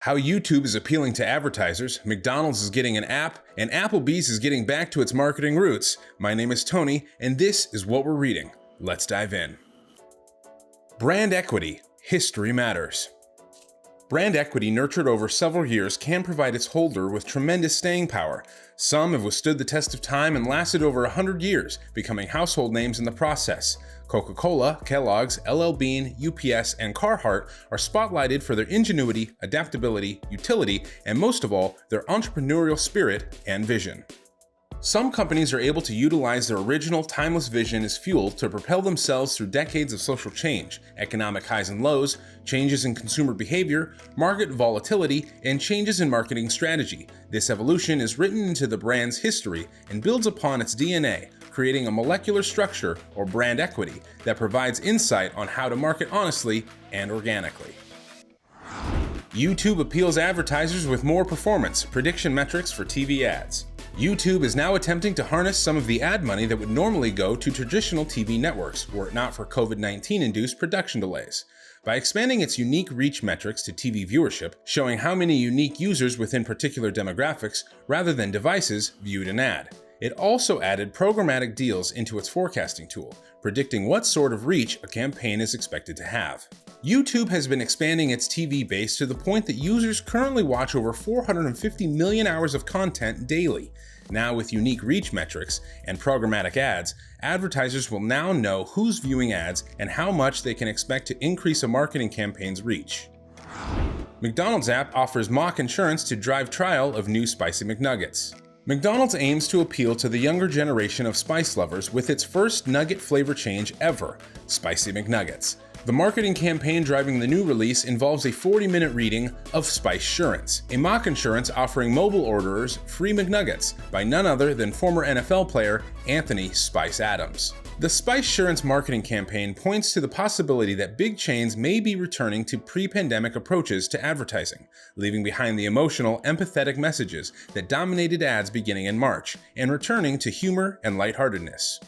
How YouTube is appealing to advertisers, McDonald's is getting an app, and Applebees is getting back to its marketing roots. My name is Tony, and this is what we're reading. Let's dive in. Brand equity. History matters. Brand equity nurtured over several years can provide its holder with tremendous staying power. Some have withstood the test of time and lasted over 100 years, becoming household names in the process. Coca-Cola, Kellogg's, LL Bean, UPS, and Carhartt are spotlighted for their ingenuity, adaptability, utility, and most of all, their entrepreneurial spirit and vision. Some companies are able to utilize their original, timeless vision as fuel to propel themselves through decades of social change, economic highs and lows, changes in consumer behavior, market volatility, and changes in marketing strategy. This evolution is written into the brand's history and builds upon its DNA, creating a molecular structure or brand equity that provides insight on how to market honestly and organically. YouTube appeals advertisers with more performance prediction metrics for TV ads. YouTube is now attempting to harness some of the ad money that would normally go to traditional TV networks were it not for COVID-19 induced production delays. By expanding its unique reach metrics to TV viewership, showing how many unique users within particular demographics rather than devices viewed an ad. It also added programmatic deals into its forecasting tool, predicting what sort of reach a campaign is expected to have. YouTube has been expanding its TV base to the point that users currently watch over 450 million hours of content daily. Now with unique reach metrics and programmatic ads, advertisers will now know who's viewing ads and how much they can expect to increase a marketing campaign's reach. McDonald's app offers mock insurance to drive trial of new spicy McNuggets. McDonald's aims to appeal to the younger generation of spice lovers with its first nugget flavor change ever, Spicy McNuggets. The marketing campaign driving the new release involves a 40-minute reading of Spicesurance, a mock insurance offering mobile orderers free McNuggets by none other than former NFL player Anthony Spice Adams. The Spicesurance marketing campaign points to the possibility that big chains may be returning to pre-pandemic approaches to advertising, leaving behind the emotional, empathetic messages that dominated ads beginning in March, and returning to humor and lightheartedness.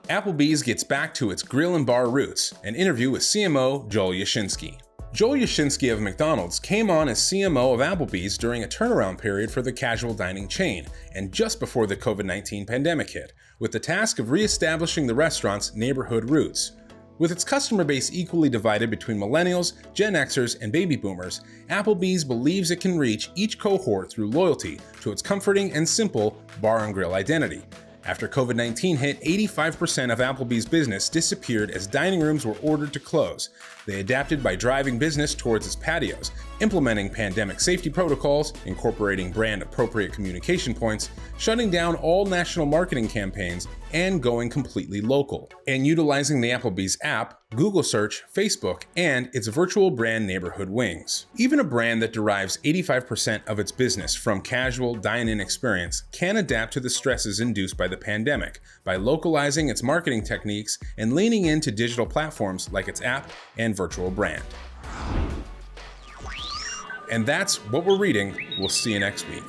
Applebees gets back to its grill and bar roots, an interview with CMO Joel Yashinsky. Joel Yashinsky of McDonald's came on as CMO of Applebees during a turnaround period for the casual dining chain, and just before the COVID-19 pandemic hit, with the task of re-establishing the restaurant's neighborhood roots. With its customer base equally divided between millennials, Gen Xers, and baby boomers, Applebees believes it can reach each cohort through loyalty to its comforting and simple bar and grill identity. After COVID-19 hit, 85% of Applebee's business disappeared as dining rooms were ordered to close. They adapted by driving business towards its patios, implementing pandemic safety protocols, incorporating brand-appropriate communication points, shutting down all national marketing campaigns, and going completely local, and utilizing the Applebee's app, Google search, Facebook, and its virtual brand neighborhood wings. Even a brand that derives 85% of its business from casual dine-in experience can adapt to the stresses induced by the pandemic by localizing its marketing techniques and leaning into digital platforms like its app and virtual brand. And that's what we're reading. We'll see you next week.